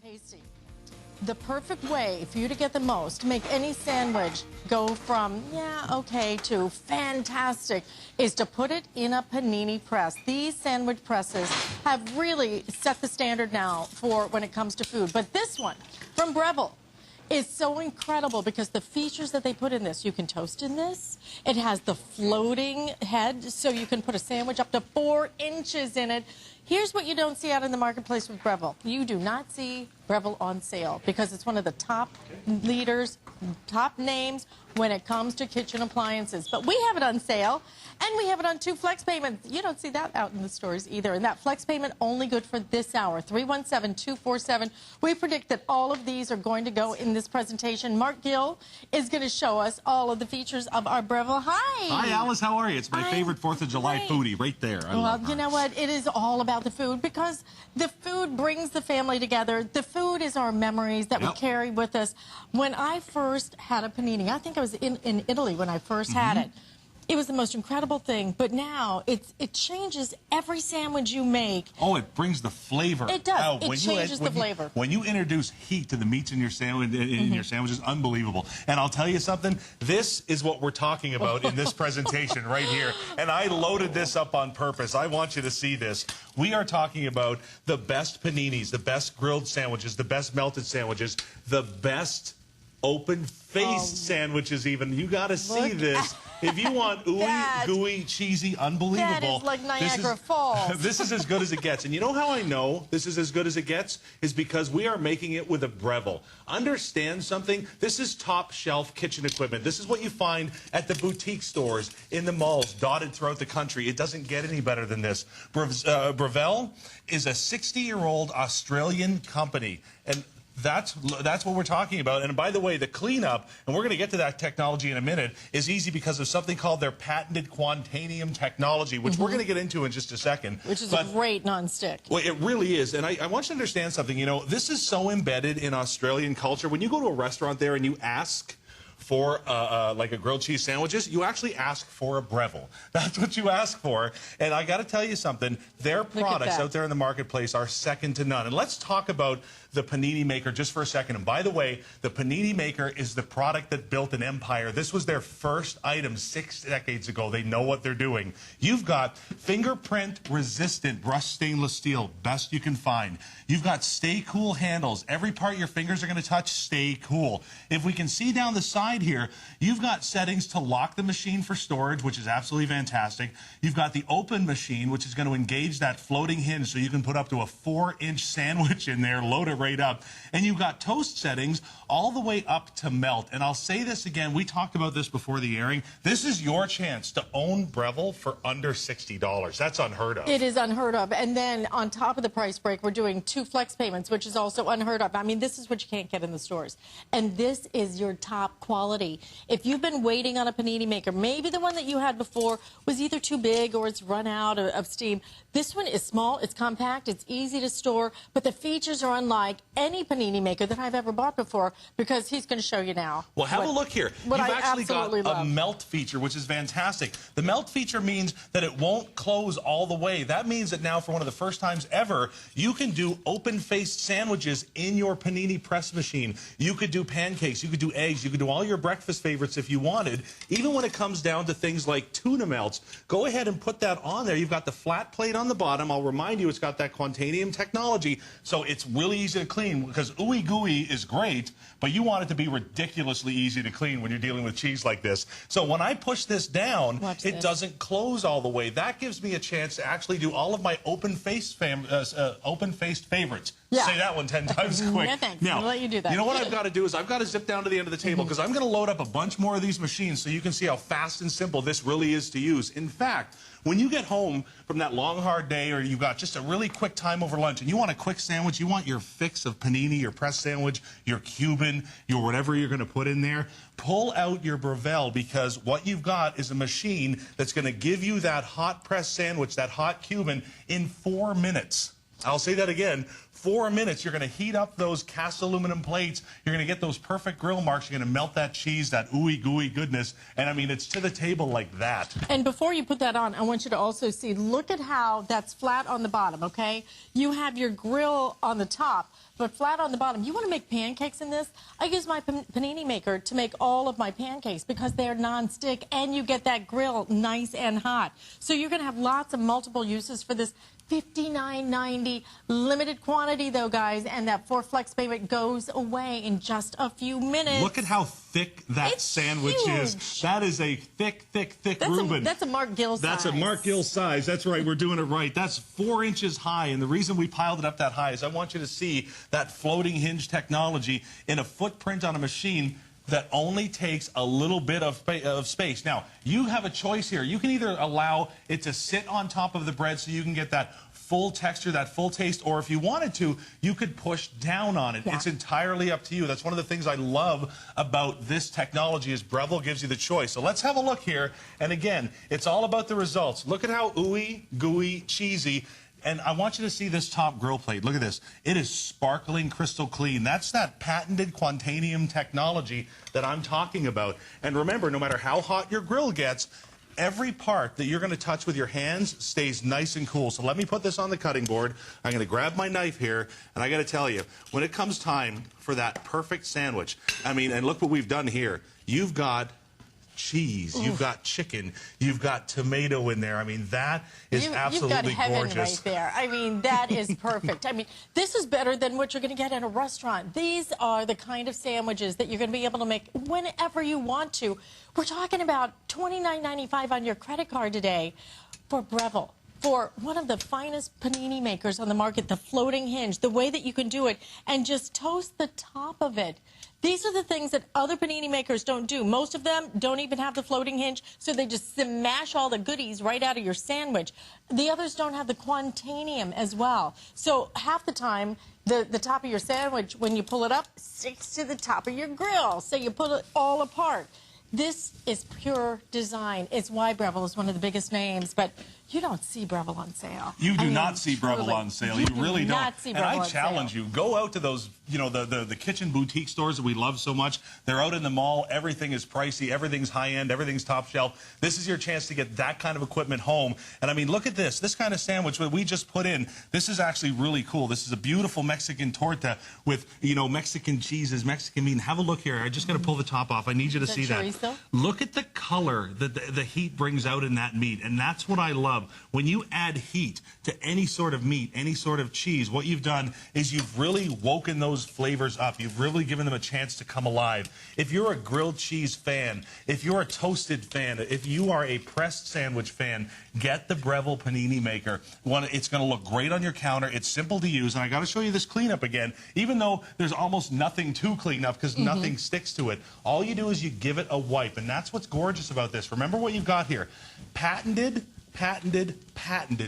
tasty. The perfect way for you to get the most, to make any sandwich go from, yeah, okay, to fantastic, is to put it in a panini press. These sandwich presses have really set the standard now for when it comes to food. But this one from Breville is so incredible because the features that they put in this, you can toast in this. It has the floating head, so you can put a sandwich up to 4 inches in it. Here's what you don't see out in the marketplace with Breville. You do not see Breville on sale because it's one of the top leaders, top names when it comes to kitchen appliances. But we have it on sale, and we have it on 2 flex payments. You don't see that out in the stores either. And that flex payment only good for this hour, 317-247. We predict that all of these are going to go in this presentation. Mark Gill is going to show us all of the features of our Breville. Hi. Hi, Alice. How are you? It's my favorite 4th of July foodie right there. Well, you know what? It is all about the food because the food brings the family together. The food is our memories that we carry with us. When I first had a panini, I think I was in Italy when I first had it. It was the most incredible thing, but now it changes every sandwich you make. Oh, it brings the flavor. It does. Out. It changes the flavor. When you introduce heat to the meats in your sandwich, your sandwiches, unbelievable. And I'll tell you something. This is what we're talking about in this presentation right here. And I loaded this up on purpose. I want you to see this. We are talking about the best paninis, the best grilled sandwiches, the best melted sandwiches, the best open-faced sandwiches even. You got to see this. If you want ooey, gooey, cheesy, unbelievable. That is like Niagara Falls. This is as good as it gets. And you know how I know this is as good as it gets? Is because we are making it with a Breville. Understand something? This is top-shelf kitchen equipment. This is what you find at the boutique stores, in the malls, dotted throughout the country. It doesn't get any better than this. Breville is a 60-year-old Australian company. And that's what we're talking about. And by the way, the cleanup, and we're going to get to that technology in a minute, is easy because of something called their patented Quantanium technology, which we're going to get into in just a second. Which is a great nonstick. Well, it really is. And I want you to understand something. You know, this is so embedded in Australian culture. When you go to a restaurant there and you ask for like a grilled cheese sandwiches, you actually ask for a Breville. That's what you ask for. And I got to tell you something, their products out there in the marketplace are second to none. And let's talk about the panini maker just for a second. And by the way, the panini maker is the product that built an empire. This was their first item 6 decades ago. They know what they're doing. You've got fingerprint resistant brushed stainless steel, best you can find. You've got stay cool handles. Every part your fingers are going to touch, stay cool. If we can see down the side here, you've got settings to lock the machine for storage, which is absolutely fantastic. You've got the open machine, which is going to engage that floating hinge so you can put up to a 4-inch sandwich in there, load it right up. And you've got toast settings all the way up to melt. And I'll say this again, we talked about this before the airing. This is your chance to own Breville for under $60. That's unheard of. It is unheard of. And then on top of the price break, we're doing 2 flex payments, which is also unheard of. I mean, this is what you can't get in the stores. And this is your top quality. If you've been waiting on a panini maker, maybe the one that you had before was either too big or it's run out of steam. This one is small, it's compact, it's easy to store, but the features are unlike any panini maker that I've ever bought before because he's going to show you now. Well, have a look here. You've actually got a melt feature, which is fantastic. The melt feature means that it won't close all the way. That means that now, for one of the first times ever, you can do open-faced sandwiches in your panini press machine. You could do pancakes, you could do eggs, you could do all your breakfast favorites if you wanted. Even when it comes down to things like tuna melts, go ahead and put that on there. You've got the flat plate on the bottom. I'll remind you, it's got that Quantanium technology, so it's really easy to clean because ooey gooey is great, but you want it to be ridiculously easy to clean when you're dealing with cheese like this. So when I push this down, it doesn't close all the way. That gives me a chance to actually do all of my open-faced favorites. Yeah. Say that one 10 times quick. No, thanks. Now, I'll let you do that. You know what I've got to do is I've got to zip down to the end of the table because I'm going to load up a bunch more of these machines so you can see how fast and simple this really is to use. In fact, when you get home from that long, hard day or you've got just a really quick time over lunch and you want a quick sandwich, you want your fix of panini, your press sandwich, your Cuban, your whatever you're going to put in there, pull out your Breville because what you've got is a machine that's going to give you that hot press sandwich, that hot Cuban, in 4 minutes. I'll say that again. 4 minutes, you're going to heat up those cast aluminum plates. You're going to get those perfect grill marks. You're going to melt that cheese, that ooey gooey goodness. And I mean, it's to the table like that. And before you put that on, I want you to also see, look at how that's flat on the bottom, okay? You have your grill on the top, but flat on the bottom. You want to make pancakes in this? I use my panini maker to make all of my pancakes because they're non-stick and you get that grill nice and hot. So you're going to have lots of multiple uses for this. $59.90, limited quantity though, guys, and that 4 flex payment goes away in just a few minutes. Look at how thick that sandwich is. That is a thick Reuben. That's a Mark Gill size. That's a Mark Gill size. That's right. We're doing it right. That's 4 inches high, and the reason we piled it up that high is I want you to see that floating hinge technology in a footprint on a machine that only takes a little bit of space. Now, you have a choice here. You can either allow it to sit on top of the bread so you can get that full texture, that full taste, or if you wanted to, you could push down on it. Yeah. It's entirely up to you. That's one of the things I love about this technology is Breville gives you the choice. So let's have a look here. And again, it's all about the results. Look at how ooey, gooey, cheesy. And I want you to see this top grill plate. Look at this. It is sparkling crystal clean. That's that patented Quantanium technology that I'm talking about. And remember, no matter how hot your grill gets, every part that you're going to touch with your hands stays nice and cool. So let me put this on the cutting board. I'm going to grab my knife here, and I got to tell you, when it comes time for that perfect sandwich, I mean, and look what we've done here. You've got cheese, you've got chicken, you've got tomato in there. I mean, that is absolutely gorgeous. You've got heaven right there. I mean, that is perfect. I mean, this is better than what you're going to get in a restaurant. These are the kind of sandwiches that you're going to be able to make whenever you want to. We're talking about $29.95 on your credit card today for Breville. For one of the finest panini makers on the market, the floating hinge, the way that you can do it, and just toast the top of it. These are the things that other panini makers don't do. Most of them don't even have the floating hinge, so they just smash all the goodies right out of your sandwich. The others don't have the Quantanium as well. So half the time, the top of your sandwich, when you pull it up, sticks to the top of your grill. So you pull it all apart. This is pure design. It's why Breville is one of the biggest names, but you don't see Breville on sale. You do not see Breville on sale. You really don't. And I challenge you, go out to those, you know, the kitchen boutique stores that we love so much. They're out in the mall. Everything is pricey. Everything's high-end. Everything's top shelf. This is your chance to get that kind of equipment home. And, I mean, look at this. This kind of sandwich that we just put in, this is actually really cool. This is a beautiful Mexican torta with, you know, Mexican cheeses, Mexican meat. Have a look here. I just got to pull the top off. I need you to see that. Look at the color that the heat brings out in that meat. And that's what I love. When you add heat to any sort of meat, any sort of cheese, what you've done is you've really woken those flavors up. You've really given them a chance to come alive. If you're a grilled cheese fan, if you're a toasted fan, if you are a pressed sandwich fan, get the Breville Panini Maker. It's going to look great on your counter. It's simple to use. And I got to show you this cleanup again, even though there's almost nothing to clean up because nothing sticks to it. All you do is you give it a wipe. And that's what's gorgeous about this. Remember what you've got here. Patented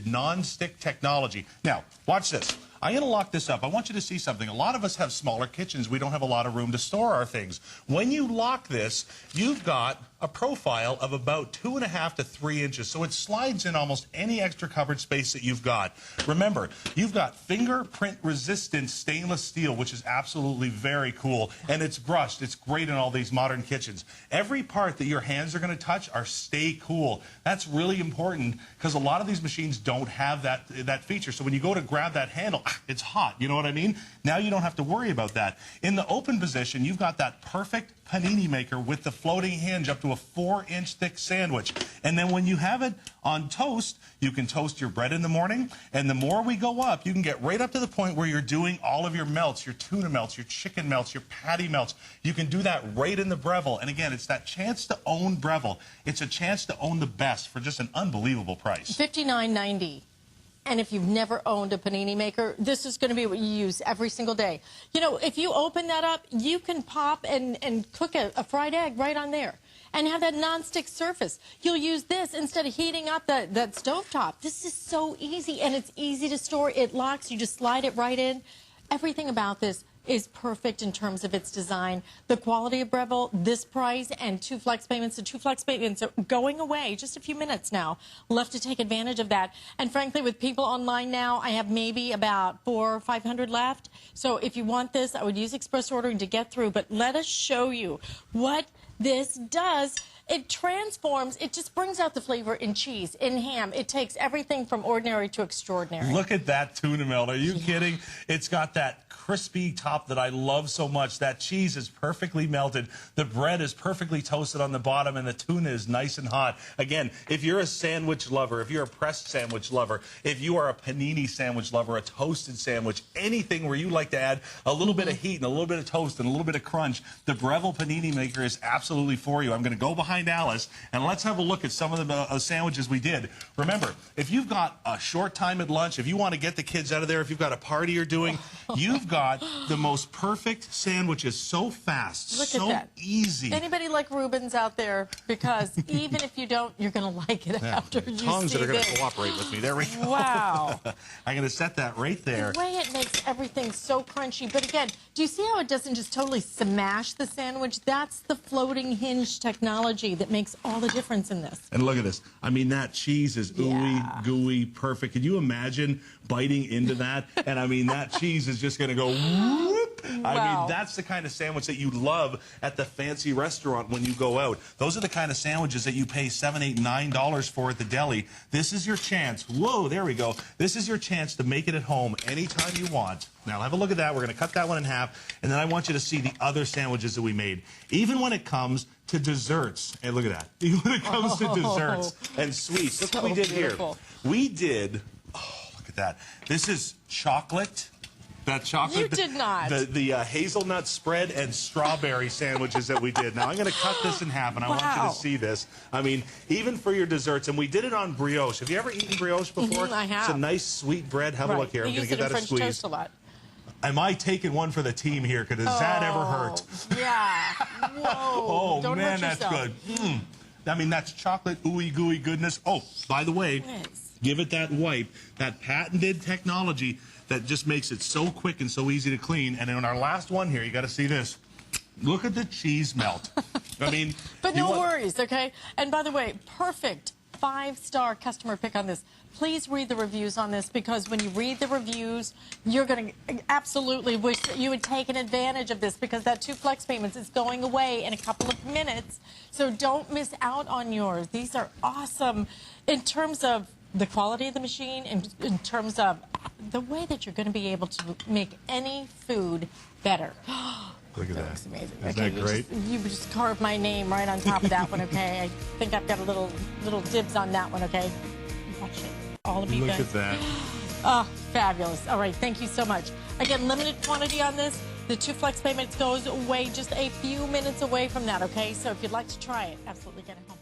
non-stick technology. Now, watch this. I'm going to lock this up. I want you to see something. A lot of us have smaller kitchens. We don't have a lot of room to store our things. When you lock this, you've got a profile of about 2.5 to 3 inches. So it slides in almost any extra cupboard space that you've got. Remember, you've got fingerprint resistant stainless steel, which is absolutely very cool. And it's brushed. It's great in all these modern kitchens. Every part that your hands are going to touch are stay cool. That's really important because a lot of these machines don't have that feature. So when you go to grab that handle, it's hot. You know what I mean? Now you don't have to worry about that. In the open position, you've got that perfect panini maker with the floating hinge up to a 4-inch thick sandwich. And then when you have it on toast, you can toast your bread in the morning. And the more we go up, you can get right up to the point where you're doing all of your melts, your tuna melts, your chicken melts, your patty melts. You can do that right in the Breville. And again, it's that chance to own Breville. It's a chance to own the best for just an unbelievable price. $59.90. And if you've never owned a panini maker, this is going to be what you use every single day. You know, if you open that up, you can pop and cook a fried egg right on there and have that nonstick surface. You'll use this instead of heating up that stovetop. This is so easy, and it's easy to store. It locks. You just slide it right in. Everything about this is perfect in terms of its design. The quality of Breville, this price, and 2 flex payments. The 2 flex payments are going away. Just a few minutes now left to take advantage of that. And frankly, with people online now, I have maybe about 400 or 500 left. So if you want this, I would use express ordering to get through. But let us show you what this does. it transforms, it just brings out the flavor in cheese, in ham. It takes everything from ordinary to extraordinary. Look at that tuna melt. Are you kidding? It's got that crispy top that I love so much. That cheese is perfectly melted. The bread is perfectly toasted on the bottom, and the tuna is nice and hot. Again, if you're a sandwich lover, if you're a pressed sandwich lover, if you are a panini sandwich lover, a toasted sandwich, anything where you like to add a little bit of heat and a little bit of toast and a little bit of crunch, the Breville Panini maker is absolutely for you. I'm going to go behind Alice, and let's have a look at some of the sandwiches we did. Remember, if you've got a short time at lunch, if you want to get the kids out of there, if you've got a party you're doing, you've got the most perfect sandwiches, so fast, Look so at that. easy. Anybody like Rubens out there? Because even if you don't, you're going to like it after you see Tongues that are going this. to cooperate with me. There we go. Wow. I'm going to set that right there. The way it makes everything so crunchy. But again, do you see how it doesn't just totally smash the sandwich? That's the floating hinge technology that makes all the difference in this. And look at this. I mean, that cheese is ooey, gooey, perfect. Can you imagine biting into that? And I mean, that cheese is just going to go whoop. I mean, that's the kind of sandwich that you love at the fancy restaurant when you go out. Those are the kind of sandwiches that you pay $7, $8, $9 for at the deli. This is your chance. Whoa, there we go. This is your chance to make it at home anytime you want. Now, have a look at that. We're going to cut that one in half, and then I want you to see the other sandwiches that we made. Even when it comes to desserts, and look at that. Even when it comes to desserts and sweets, look what we did beautiful. here. We did, look at that. This is chocolate. That chocolate. You did not. The hazelnut spread and strawberry sandwiches that we did. Now, I'm going to cut this in half, and I want you to see this. I mean, even for your desserts, and we did it on brioche. Have you ever eaten brioche before? I have. It's a nice, sweet bread. Have a look here. I'm going to give that a squeeze. Toast a lot. Am I taking one for the team here? Because does that ever hurt? Yeah. Whoa. Oh, man, that's good. I mean, that's chocolate, ooey gooey goodness. Oh, by the way, give it that wipe, that patented technology that just makes it so quick and so easy to clean. And in our last one here, you got to see this. Look at the cheese melt. I mean, but no worries, okay? And by the way, perfect 5-star customer pick on this. Please read the reviews on this, because when you read the reviews, you're going to absolutely wish that you had taken advantage of this, because that 2 flex payments is going away in a couple of minutes. So don't miss out on yours. These are awesome in terms of the quality of the machine, in terms of the way that you're going to be able to make any food better. Look at that. Looks amazing. Isn't that great? You just carved my name right on top of that one, okay? I think I've got a little dibs on that one, okay? Watch it. All of you guys. Look at that. Oh, fabulous. All right, thank you so much. Again, limited quantity on this. The 2 flex payments goes away just a few minutes away from that, okay? So if you'd like to try it, absolutely get it home.